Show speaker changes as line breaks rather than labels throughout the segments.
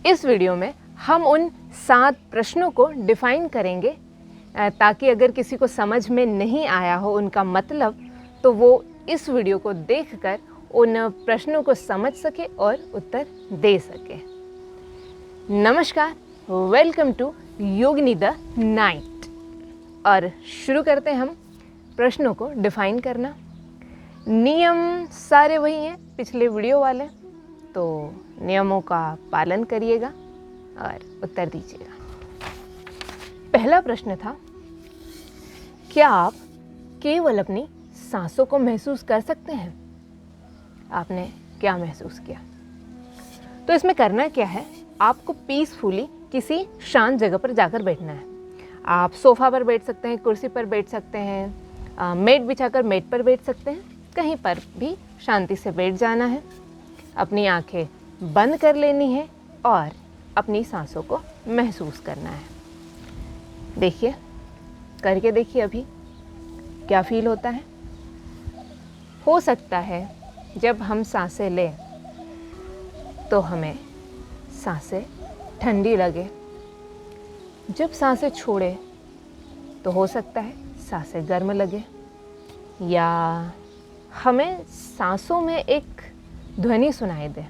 इस वीडियो में हम उन 7 प्रश्नों को डिफाइन करेंगे ताकि अगर किसी को समझ में नहीं आया हो उनका मतलब, तो वो इस वीडियो को देखकर उन प्रश्नों को समझ सके और उत्तर दे सके। नमस्कार, welcome to Yogini the night. और शुरू करते हैं हम प्रश्नों को डिफाइन करना। नियम सारे वही हैं पिछले वीडियो वाले, तो नियमों का पालन करिएगा और उत्तर दीजिएगा। पहला प्रश्न था, क्या आप केवल अपनी सांसों को महसूस कर सकते हैं? आपने क्या महसूस किया? तो इसमें करना क्या है, आपको पीसफुली किसी शांत जगह पर जाकर बैठना है। आप सोफ़ा पर बैठ सकते हैं, कुर्सी पर बैठ सकते हैं, मेट बिछाकर मेट पर बैठ सकते हैं, कहीं पर भी शांति से बैठ जाना है। अपनी आंखें बंद कर लेनी है और अपनी सांसों को महसूस करना है। देखिए, करके देखिए अभी क्या फील होता है। हो सकता है जब हम सांसें लें तो हमें सांसें ठंडी लगे, जब सांसें छोड़े तो हो सकता है सांसें गर्म लगे, या हमें सांसों में एक ध्वनि सुनाई दे,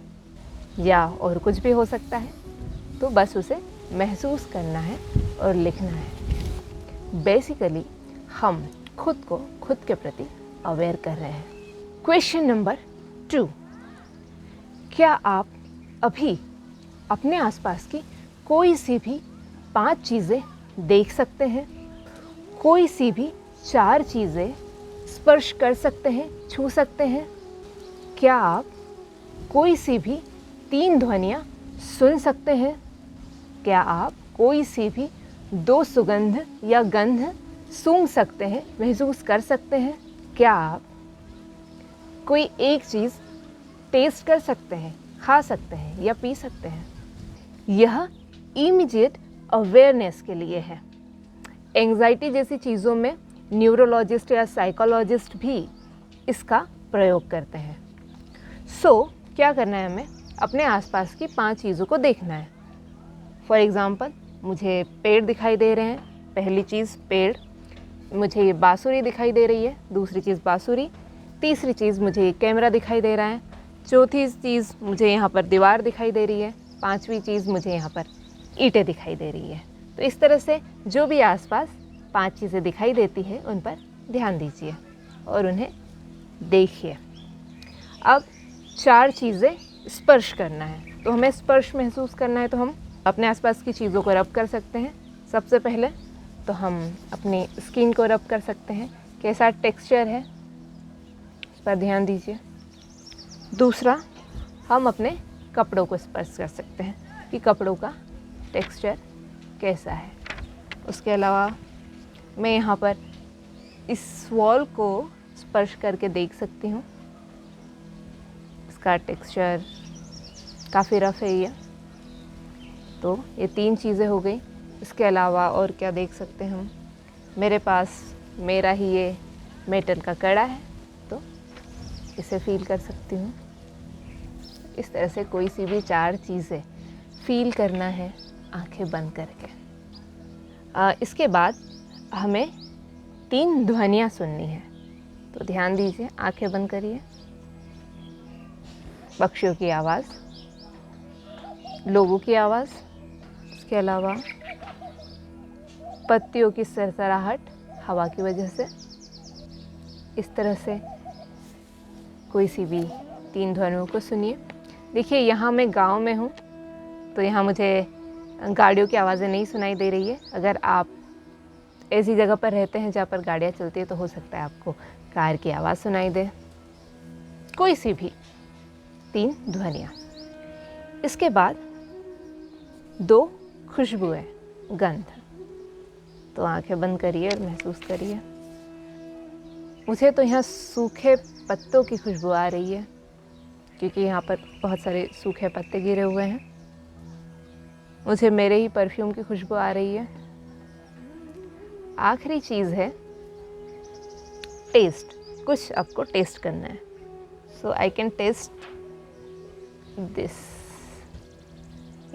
या और कुछ भी हो सकता है। तो बस उसे महसूस करना है और लिखना है। बेसिकली हम खुद को खुद के प्रति अवेयर कर रहे हैं। क्वेश्चन नंबर 2, क्या आप अभी अपने आसपास की कोई सी भी 5 चीज़ें देख सकते हैं? कोई सी भी 4 चीज़ें स्पर्श कर सकते हैं, छू सकते हैं? क्या आप कोई सी भी 3 ध्वनियाँ सुन सकते हैं? क्या आप कोई सी भी 2 सुगंध या गंध सूंघ सकते हैं, महसूस कर सकते हैं? क्या आप कोई एक चीज़ टेस्ट कर सकते हैं, खा सकते हैं या पी सकते हैं? यह इमीडिएट अवेयरनेस के लिए है। एंग्जाइटी जैसी चीज़ों में न्यूरोलॉजिस्ट या साइकोलॉजिस्ट भी इसका प्रयोग करते हैं। क्या करना है, हमें अपने आसपास की 5 चीज़ों को देखना है। फॉर एग्ज़ाम्पल, मुझे पेड़ दिखाई दे रहे हैं, पहली चीज़ पेड़। मुझे ये बाँसुरी दिखाई दे रही है, दूसरी चीज़ बाँसुरी। तीसरी चीज़ मुझे कैमरा दिखाई दे रहा है। चौथी चीज़ मुझे यहाँ पर दीवार दिखाई दे रही है। 5वीं चीज़ मुझे यहाँ पर ईंटें दिखाई दे रही है। तो इस तरह से जो भी आसपास 5 चीज़ें दिखाई देती है उन पर ध्यान दीजिए और उन्हें देखिए। अब 4 चीज़ें स्पर्श करना है, तो हमें स्पर्श महसूस करना है, तो हम अपने आसपास की चीज़ों को रब कर सकते हैं। सबसे पहले तो हम अपनी स्किन को रब कर सकते हैं, कैसा टेक्सचर है उस पर ध्यान दीजिए। दूसरा, हम अपने कपड़ों को स्पर्श कर सकते हैं कि कपड़ों का टेक्सचर कैसा है। उसके अलावा मैं यहाँ पर इस वॉल को स्पर्श करके देख सकती हूँ, इसका टेक्सचर काफ़ी रफ़ है ये। तो ये 3 चीज़ें हो गई। इसके अलावा और क्या देख सकते हैं हम? मेरे पास मेरा ही ये मेटल का कड़ा है, तो इसे फील कर सकती हूँ। इस तरह से कोई सी भी 4 चीज़ें फील करना है आंखें बंद करके। इसके बाद हमें 3 ध्वनियाँ सुननी है, तो ध्यान दीजिए, आंखें बंद करिए। पक्षियों की आवाज़, लोगों की आवाज़, इसके अलावा पत्तियों की सरसराहट हवा की वजह से। इस तरह से कोई सी भी 3 ध्वनियों को सुनिए। देखिए, यहाँ मैं गांव में हूँ, तो यहाँ मुझे गाड़ियों की आवाज़ें नहीं सुनाई दे रही है। अगर आप ऐसी जगह पर रहते हैं जहाँ पर गाड़ियाँ चलती है, तो हो सकता है आपको कार की आवाज़ सुनाई दे। कोई सी भी 3 ध्वनियाँ। इसके बाद 2 खुशबुएँ, गंध। तो आंखें बंद करिए और महसूस करिए। मुझे तो यहाँ सूखे पत्तों की खुशबू आ रही है, क्योंकि यहाँ पर बहुत सारे सूखे पत्ते गिरे हुए हैं। मुझे मेरे ही परफ्यूम की खुशबू आ रही है। आखिरी चीज़ है टेस्ट। कुछ आपको टेस्ट करना है। सो आई कैन टेस्ट दिस।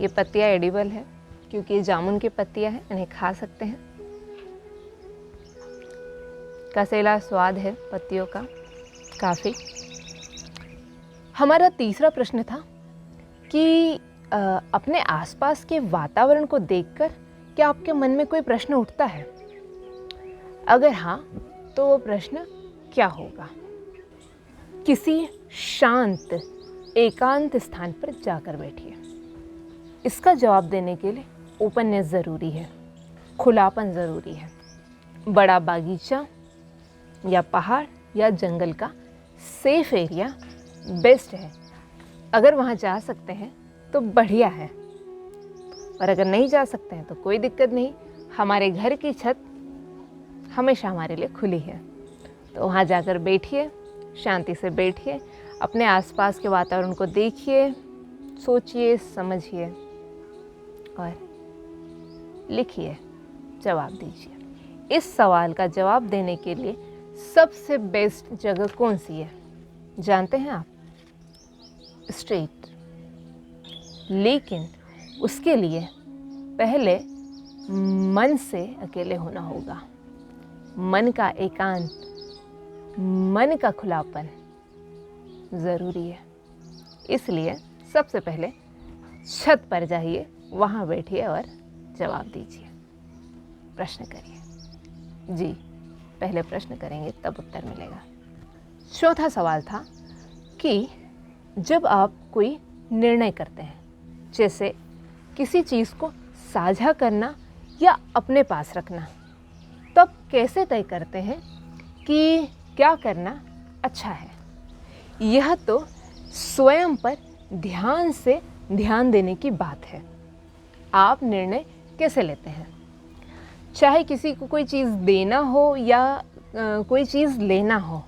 ये पत्तियाँ एडिबल है क्योंकि ये जामुन की पत्तियाँ हैं, इन्हें खा सकते हैं। कसेला स्वाद है पत्तियों का काफ़ी। हमारा तीसरा प्रश्न था कि अपने आसपास के वातावरण को देखकर क्या आपके मन में कोई प्रश्न उठता है? अगर हाँ, तो वो प्रश्न क्या होगा? किसी शांत एकांत स्थान पर जाकर बैठिए। इसका जवाब देने के लिए ओपननेस ज़रूरी है, खुलापन ज़रूरी है। बड़ा बागीचा या पहाड़ या जंगल का सेफ एरिया बेस्ट है। अगर वहाँ जा सकते हैं तो बढ़िया है, और अगर नहीं जा सकते हैं तो कोई दिक्कत नहीं। हमारे घर की छत हमेशा हमारे लिए खुली है, तो वहाँ जाकर बैठिए, शांति से बैठिए, अपने आसपास के वातावरण को देखिए, सोचिए, समझिए और लिखिए, जवाब दीजिए। इस सवाल का जवाब देने के लिए सबसे बेस्ट जगह कौन सी है जानते हैं आप? स्ट्रीट। लेकिन उसके लिए पहले मन से अकेले होना होगा। मन का एकांत, मन का खुलापन ज़रूरी है। इसलिए सबसे पहले छत पर जाइए, वहाँ बैठिए और जवाब दीजिए, प्रश्न करिए। जी, पहले प्रश्न करेंगे तब उत्तर मिलेगा। चौथा सवाल था कि जब आप कोई निर्णय करते हैं, जैसे किसी चीज़ को साझा करना या अपने पास रखना, तब कैसे तय करते हैं कि क्या करना अच्छा है? यह तो स्वयं पर ध्यान से ध्यान देने की बात है। आप निर्णय कैसे लेते हैं? चाहे किसी को कोई चीज़ देना हो या कोई चीज़ लेना हो,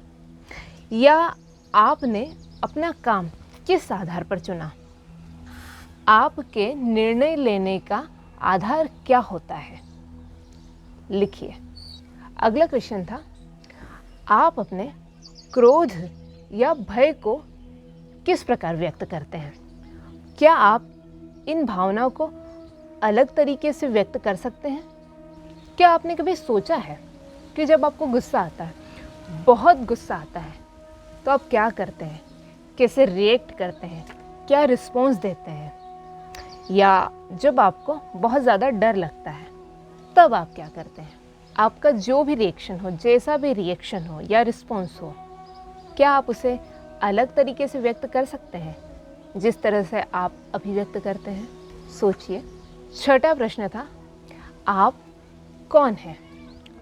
या आपने अपना काम किस आधार पर चुना? आपके निर्णय लेने का आधार क्या होता है? लिखिए। अगला क्वेश्चन था, आप अपने क्रोध या भय को किस प्रकार व्यक्त करते हैं? क्या आप इन भावनाओं को अलग तरीके से व्यक्त कर सकते हैं? क्या आपने कभी सोचा है कि जब आपको गुस्सा आता है, बहुत गुस्सा आता है, तो आप क्या करते हैं? कैसे रिएक्ट करते हैं? क्या रिस्पॉन्स देते हैं? या जब आपको बहुत ज़्यादा डर लगता है, तब आप क्या करते हैं? आपका जो भी रिएक्शन हो, जैसा भी रिएक्शन हो या रिस्पॉन्स हो, क्या आप उसे अलग तरीके से व्यक्त कर सकते हैं जिस तरह से आप अभिव्यक्त करते हैं? सोचिए। छठा प्रश्न था, आप कौन हैं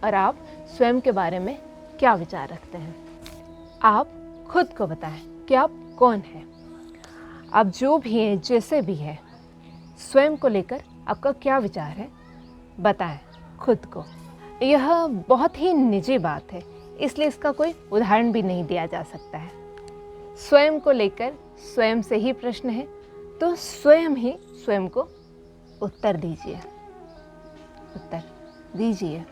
और आप स्वयं के बारे में क्या विचार रखते हैं? आप खुद को बताएं कि आप कौन हैं। आप जो भी हैं, जैसे भी हैं, स्वयं को लेकर आपका क्या विचार है, बताएं खुद को। यह बहुत ही निजी बात है, इसलिए इसका कोई उदाहरण भी नहीं दिया जा सकता है। स्वयं को लेकर स्वयं से ही प्रश्न है, तो स्वयं ही स्वयं को उत्तर दीजिए। उत्तर दीजिए,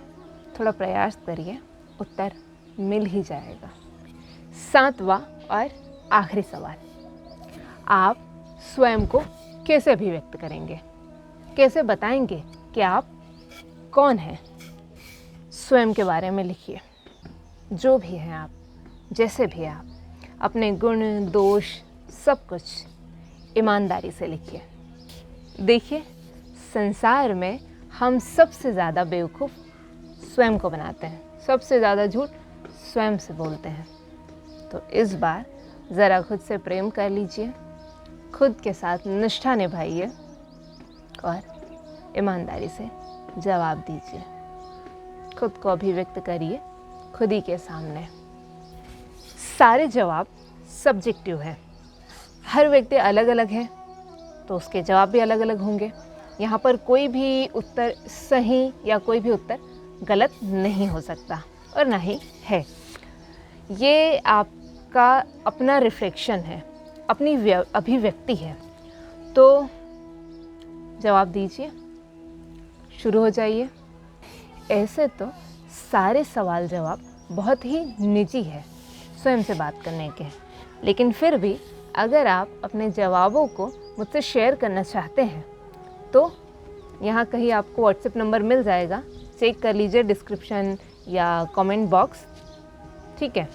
थोड़ा प्रयास करिए, उत्तर मिल ही जाएगा। सातवां और आखिरी सवाल, आप स्वयं को कैसे अभिव्यक्त करेंगे? कैसे बताएंगे कि आप कौन हैं? स्वयं के बारे में लिखिए। जो भी हैं आप, जैसे भी आप, अपने गुण दोष सब कुछ ईमानदारी से लिखिए। देखिए, संसार में हम सबसे ज़्यादा बेवकूफ़ स्वयं को बनाते हैं, सबसे ज़्यादा झूठ स्वयं से बोलते हैं। तो इस बार ज़रा खुद से प्रेम कर लीजिए, खुद के साथ निष्ठा निभाइए और ईमानदारी से जवाब दीजिए। खुद को अभिव्यक्त करिए खुद ही के सामने। सारे जवाब सब्जेक्टिव है, हर व्यक्ति अलग अलग है, तो उसके जवाब भी अलग अलग होंगे। यहाँ पर कोई भी उत्तर सही या कोई भी उत्तर गलत नहीं हो सकता और ना ही है। ये आपका अपना रिफ्लेक्शन है, अपनी अभिव्यक्ति है। तो जवाब दीजिए, शुरू हो जाइए। ऐसे तो सारे सवाल जवाब बहुत ही निजी है, स्वयं से बात करने के, लेकिन फिर भी अगर आप अपने जवाबों को मुझसे शेयर करना चाहते हैं तो यहाँ कहीं आपको व्हाट्सएप नंबर मिल जाएगा, चेक कर लीजिए डिस्क्रिप्शन या कमेंट बॉक्स, ठीक है।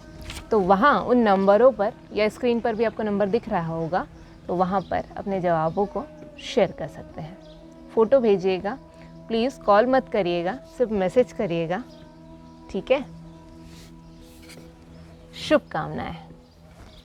तो वहाँ उन नंबरों पर या स्क्रीन पर भी आपको नंबर दिख रहा होगा, तो वहाँ पर अपने जवाबों को शेयर कर सकते हैं। फ़ोटो भेजिएगा, प्लीज़ कॉल मत करिएगा, सिर्फ मैसेज करिएगा, ठीक है। शुभकामनाएं।